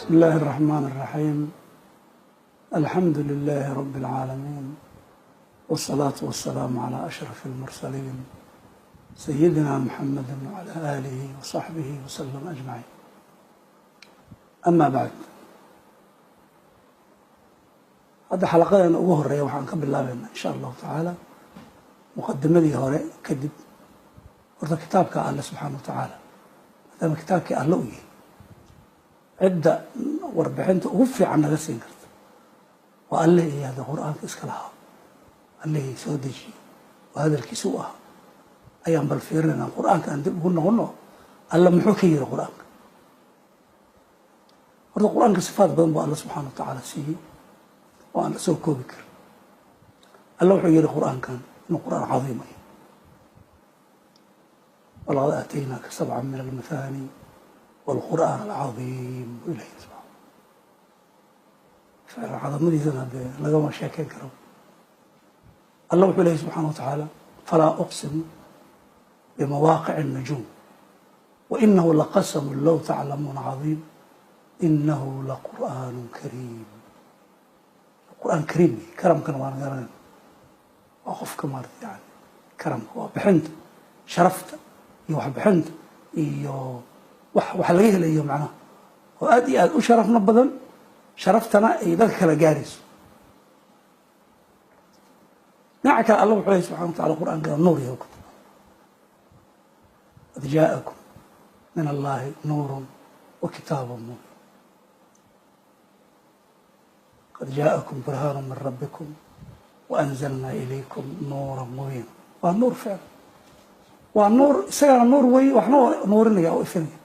بسم الله الرحمن الرحيم. الحمد لله رب العالمين، والصلاة والسلام على أشرف المرسلين سيدنا محمد وعلى آله وصحبه وسلم أجمعين. أما بعد، هذا حلقة ugu horeeya waxaan ka bilaabaynaa insha Allah taala muqaddimadii hore kadib horta kitaabka Allah subhanahu wa ta'ala maadaama kitaabkii alla u yahay cidda warbixinta ugu fiican naga siin karta waa alle iyo hada qur-aanka iska lahaa allihii soo dejiyey oo hadalkiisa u ahaa ayaan bal fiirinaynaa qur-aanka aan dib ugu noqono alla muxuu ka yiri qur-aanka. horta qur-aanka sifaad badan buu alla subxaana wa tacaala siiyey oo aan la soo koobi karin. alla wuxuu yiri qur-aankan inuu qur-aan cadiim yahay. walaqad aataynaaka sabcan min almathani والقرآن العظيم إليه سبحانه. فالعظمة دي لقوا مشاكل كرم. الله إليه سبحانه وتعالى فلا أقسم بمواقع النجوم وإنه لقسم لو تعلمون عظيم إنه لقرآن كريم. القرآن كريم كرم كان وانا قرن وقف كمار يعني كرم هو بحنت شرفت يوحب بحنت إيوه wax laga helayo macnaha oo aad iyo aad u sharafna badan sharaftana ay dadka kala gaarayso. dhinaca kale alla wuxuu leeyahay subxaana wa tacaala qur-aanka nuur yahay kutub qad jaa'akum min allahi nuurun wa kitaabun mubiin qad jaa'akum burhaanun min rabbikum wa anzalnaa ilaykum nuuran mubiina. waa nuur ficlan, waa nuur isagana nuur weeye waxna nuurinaya oo ifinaya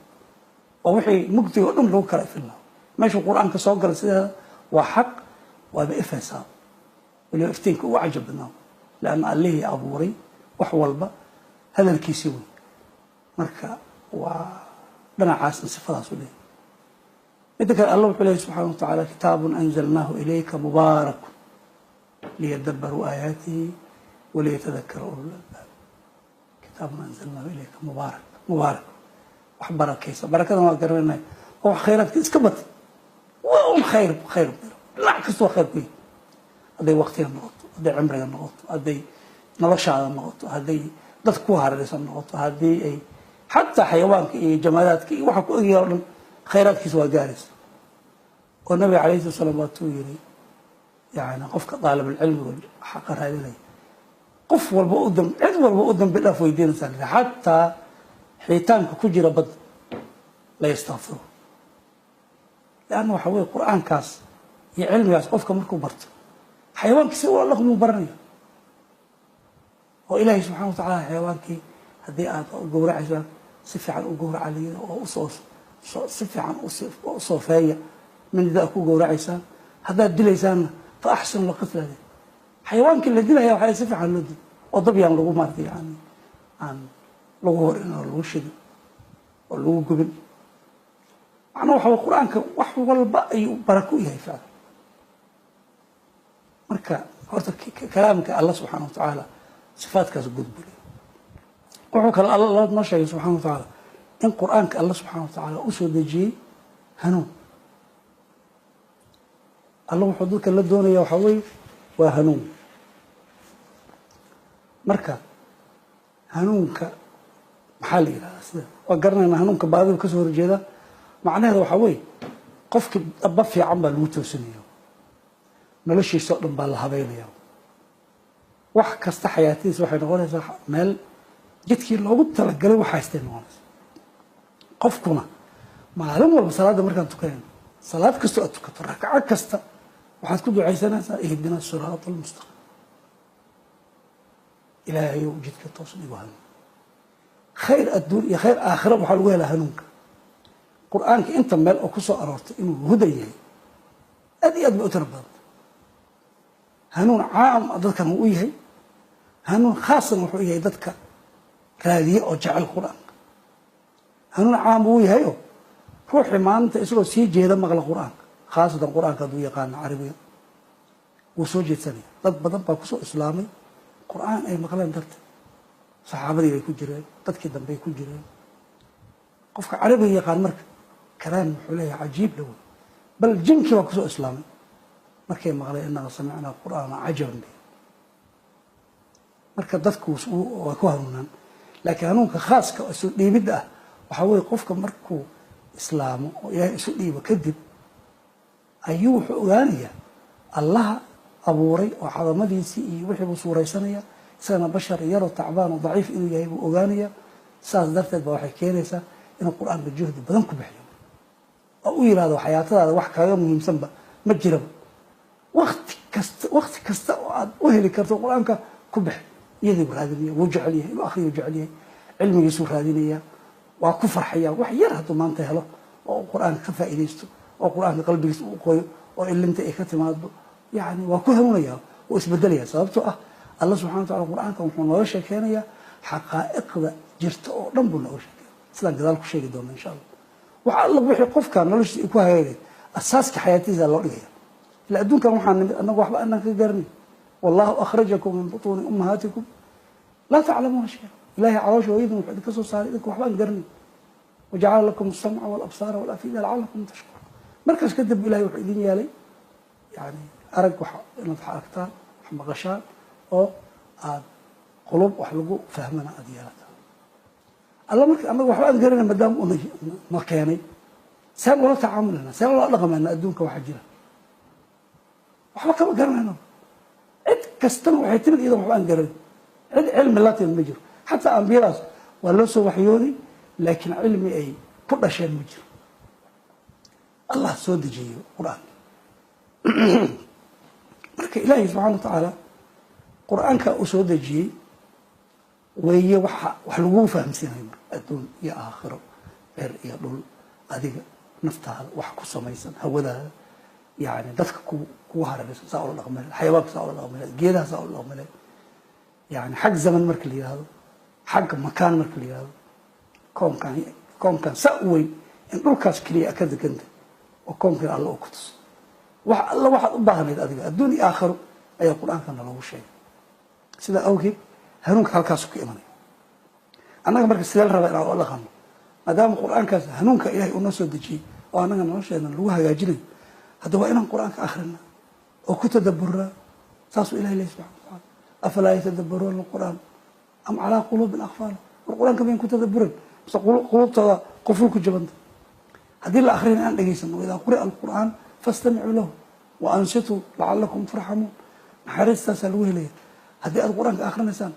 oo wixii mugdiga oo dhan lagu kala ifin lahaa. meesha qur-aanka soo gala sideeda waa xaq waaba ifaysaa waliba iftiinka ugu cajab badnaa laanna allihii abuuray wax walba hadalkiisii wey. marka waa dhinacaasna sifadaas u leeyahay. midda kale alla wuxuu leeyahay subxaana wa tacaala kitaabun anzalnaahu ilayka mubaarakun liyadabbaruu aayaatihi waliyatadakkara ulul albaab. kitaabun anzalnaahu ilayka mubaarak barakaysa barakadan waa garanay oo khayraadka iska batay waa khayr dhinac kasta waa khayr ku yahay. hadday waqtiga noqoto, hadday cimriga noqoto, hadday noloshaada noqoto, hadday dad ku hareeraysan noqoto, haddii ay xataa xayawaanka iyo jamaadaadka iyo waxa ku egaya oo dhan khayraadkiisa waa gaaraysa. oo nabiga calayhi salaam waatuu yiri yani qofka daalibulcilmiga xaqa raadinaya qof walba cid walba u dambi dhaaf weydiinaysaa xataa xitaanka ku jira bad la yastaghfiru. laanna waxa weeye qur-aankaas iyo cilmigaas qofka markuu barto xayawaankii si ula dhaqmuu baranaya. oo ilaahay subxana wa tacaala xayawaankii haddii aad gowracaysa si fiican u gowraca layiri oo si fiican u soofeeya mindidaa ku gowracaysaan. haddaad dilaysaanna fa axsinu laqitla. xayawaankii la dilaya waxaa si fiican loo dil oo dab yaan lagu maartay yani aan lagu horin oo lagu shidin oo lagu gubin. macnaha waxa waa qur-aanka wax walba ayuu barako u yahay ficlan. marka horta kalaamka alla subxaana wa tacaala sifaadkaas gudbulay. wuxuu kale alla noo sheegay subxana wa tacaala in qur-aanka alla subxaana wa tacaala u soo dejiyey hanuun. alla wuxuu dadka la doonaya waxaa weeye waa hanuun. marka hanuunka maxaa la yidhahdaa sida waa garanaynaa hanuunka baadidu ka soo horjeeda macnaheeda waxaa weeye qofkii dhaba fiican baa lagu toosinaya noloshiisa oo dhan baa la habeynaya wax kasta xayaatadiisa waxay noqonaysaa meel jidkii loogu talagalay wax haystay noqonaysa. qofkuna maalin walba salaadda markaan tukanayno salaad kastoo aad tukato ragco kasta waxaad ku ducaysanaysaa ihdina siraata almustaqiim. ilaahayow jidka toosan igu hanuun. khayr adduun iyo khayr aakhira waxaa lagu helaa hanuunka. qur-aanka inta meel oo ku soo aroortay inuu hudan yahay aad iyo aad bay u tira badanta. hanuun caam dadkan wuu u yahay, hanuun khaasan wuxuu yahay dadka raadiye oo jecel qur-aanka. hanuun caam wuu yahayoo ruuxii maalinta isagoo sii jeeda maqla qur-aanka khaasatan qur-aanka hadduu yaqaano carabiga wuu soo jeedsanaya. dad badan baa kusoo islaamay qur-aan ay maqleen darteed. saxaabadii bay ku jireen, dadkii dambey ku jireen. qofka carabiga yaqaan marka كلام حليه عجيب له bal jinkii baa kusoo islaamay markay maqleen innaga samicnaa qur'aana cajaban bi marka dadku waa ku hanuunaan laakiin hanuunka khaaska oo isu dhiibidda ah waxaa weeye qofka markuu islaamo oo ilaahay isu dhiibo kadib ayuu wuxuu ogaanayaa allaha abuuray oo cadamadiisii iyo wixii buu suuraysanaya isagana bashar yaroo tacbaan oo daciif inuu yahay buu ogaanaya saas darteed ba waxay keenaysaa inuu qur-aanka juhdi badan ku bixiyo oo u yidhahdo xayaatadaada wax kaaga muhiimsanba ma jiraba wakti kasta oo aad u heli karto qur-aanka ku bix iyadii buu raadinaya wuu jecel yahay inuu akhriyo jecel yahay cilmigiisuu raadinaya waa ku farxaya wax yar hadduu maanta helo oo qur-aanka ka faa'iidaysto oo qur-aanka qalbigiisa uu qoyo oo ilinta ay ka timaado yani waa ku hanuunaya oo isbedelaya sababtoo ah alla subxana wa tacala qur-aanka wuxuu nooga sheekeynayaa xaqaa'iqda jirta oo dhan buu nooga sheekeya sidaan gadaal ku sheegi doona insha allah wax alla wixii qofka noloshiisa ku hagaagay asaaska xayaatiisa loo dhigaya ila adduunkan waxaan nimid annagu waxba anaan ka garanay wallahu akhrajakum min butuuni ummahaatikum laa taclamuuna shay'a ilahay caloosha hooyadin wuxuu idinka soo saaray idinka waxba aan garanay wajacala lakum alsamca walabsaara walafida lacalakum tashkuruun markaas kadib ilahay wuxuu idin yeelay yani arag inaad wax aragtaan wax maqashaan oo aad qulub wax lagu fahmana aada yeelataan alla marka annaga waxba aan garanay maadaama una keenay seen ula tacaamulana seen ula dhaqmayna adduunka waxa jira waxba kama garanayno cid kastana waxay timid iyadan waxba aan garanay cid cilmi la timid ma jiro xataa ambiyadaas waa loo soo waxyooday laakiin cilmi ay ku dhasheen ma jiro allah soo dejiyo qur-aanka marka ilaahay subxana wa tacaala qur-aanka uu soo dejiyey weeye wax lagu fahamsiinayo marka adduun iyo aakhiro cer iyo dhul adiga naftaada wax ku samaysan hawadaada yani dadka kugu hareeraysan saa ula dhaqmale xayawaanka saa ula dhaqmale geedaha saa ula dhaqmale yani xag zaman marka la yihahdo xagga makaan marka la yihahdo koonkan saa u weyn in dhulkaas keliya ka deganta oo koonkan alla u ku tuso wax alla waxaad u baahnayd adiga adduun iyo aakhiro ayaa qur-aankana loogu sheegay sidaa awgeed hanuunka halkaasu ka imanaya annaga marka sidee la rabaa inaan ula dhaqanno maadaama qur-aankaas hanuunka ilahay uu noo soo dejiyey oo annaga nolosheena lagu hagaajinayo hadda waa inaan qur-aanka akhrina oo ku tadaburraa saasuu ilahay lehy subxana wa tacaala afalaa yatadabbaruuna alqur'aan am calaa quluubin aqfaala war qur-aanka mayn ku tadaburan mise quluubtooda qoful ku jabanta haddii la akhrina aan dhegaysano idaa quri'a alqur'aan fastamicuu lahu wa ansituu lacalakum turxamuun naxariistaasaa lagu helaya haddii aad qur-aanka akrinaysaan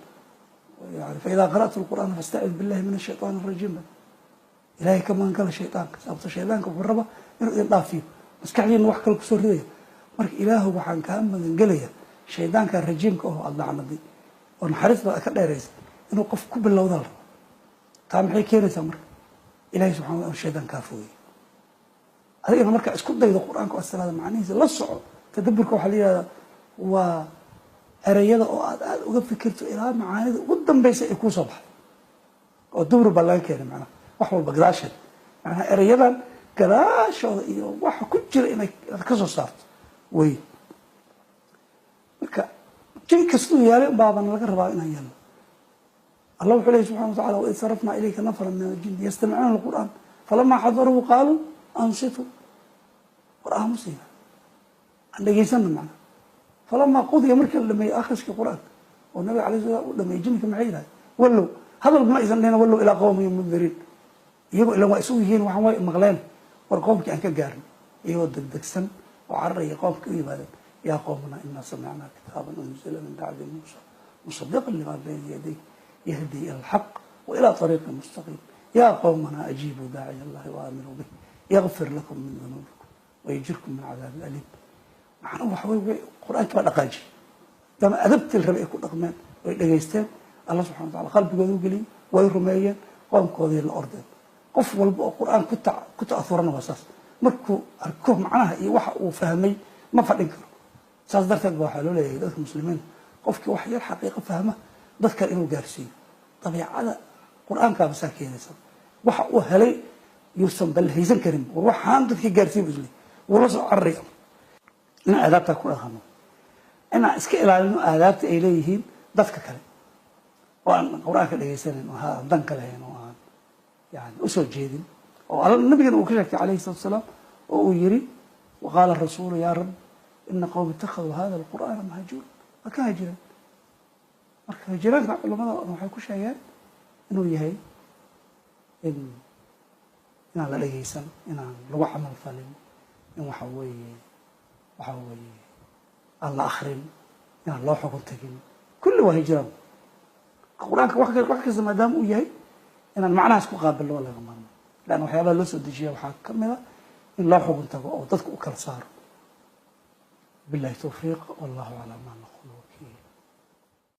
yani faidaa qara'tu alqur'aana fastacid billahi min ashaytaan arajiim ilahay ka magangala shaydaanka sababto shaydaanka wuxuu raba inuu idin dhaafiyo maskaxdiina wax kale kusoo ridaya marka ilaahu waxaan kaa magangelaya shaydaanka rajiimka oo aada lacnaday oo naxariistada ka dheeraysa inuu qof ku bilowda la rabo taa maxay keenaysaa marka ilahay subxana wa shaydaan kaa fogey adigana markaa isku daydo qur-aanka oo asalaada macnihiisa la soco tadaburka waxaa la yihahdaa waa ereyada oo aad aada uga fikirto ilaa macaanida ugu dambaysa ay kuu soo baxdo oo dubri baa laga keenay macnaha wax walba gadaasheed macnaha ereyadan gadaashooda iyo waxa ku jira inaad ka soo saarto wey marka jin kastuu yaalay unbaabana laga rabaa inaan yeelno allah wuxuu lehy subxana wa tacala waid sarafnaa ilayka nafran min aljinni yastamicuuna alqur'aan falamaa xadaruhu qaaluu ansituu war aamusiina aan dhegaysana macnaha falamaa qudiya markii la dhameeyey akhriskii qur-aanka oo nabiga alay slam u dhameeyey jinka maxay yidhahay wallow hadalba ma aysan dhihina wallow ilaa qowmihim mundiriin iyagoo ilan waa isugu yihiin waxaan way maqleen war qoomkii aan ka gaarin iyagoo degdegsan oo cararaya qoomkii u yimaadeen yaa qowmana inaa samicnaa kitaaban unzila min bacdi muusa musadiqan limaa bayna yaday yahdi ila alxaq wa ilaa ariiqin mustaqiim yaa qowmana ajiibuu daaciya allahi waaminuu bih yakfir lakum min dunuubikum wayujirkum min cadaabin aliim macnuu waxa wey qur-aankii baa dhaqaajiyay dama adabtii la rabay ay ku dhaqmeen way dhegaysteen allah subxana wa tacala qalbigooda u geliyey way rumeeyeen qoomkoodii la ordeen qof walba oo qur-aan ku ta'aurana waa saas markuu arko macnaha iyo waxa uu fahmay ma fadhin karo saas darteed ba waxaa loo leeyahay dadka muslimiin qofkii wax yar xaqiiqo fahma dad kale inuu gaarsiiyo dabiicada qur-aankaa basaa keenaysa waxa uu helay yuusan balhaysan karin war waxaan dadkii gaarsiiya isle wuu la soo cararaya inaan aadaabtaa ku dhaqano inaan iska ilaalino aadaabta ay leeyihiin dadka kale oo aan qur-aanka dhegaysanayn oo aan dan ka lahayn oo aan yani usoo jeedin oo alla nabigana uu ka sheegtay calayhi salatu wasalaam oo uu yiri وقال الرسول يا رب إن قوم اتخذوا هذا القرآن مهجورا marka hijraan marka hijraanka culimada waxay ku sheegeen inuu yahay inaan la dhageysan inaan lagu camal falin in waxa weeye aan la akhrin inaan loo xukun tagin kulli waa hijraan quraanka wax kasta maadaama uu yahay inaan macnahaas ku qaabilno laga maarmo lan waxyaabaha loo soo dejiya waxaa ka mid ah in loo xukun tago oo dadku u kala saaro billahi tawfiiq wallahu ala ma naqulu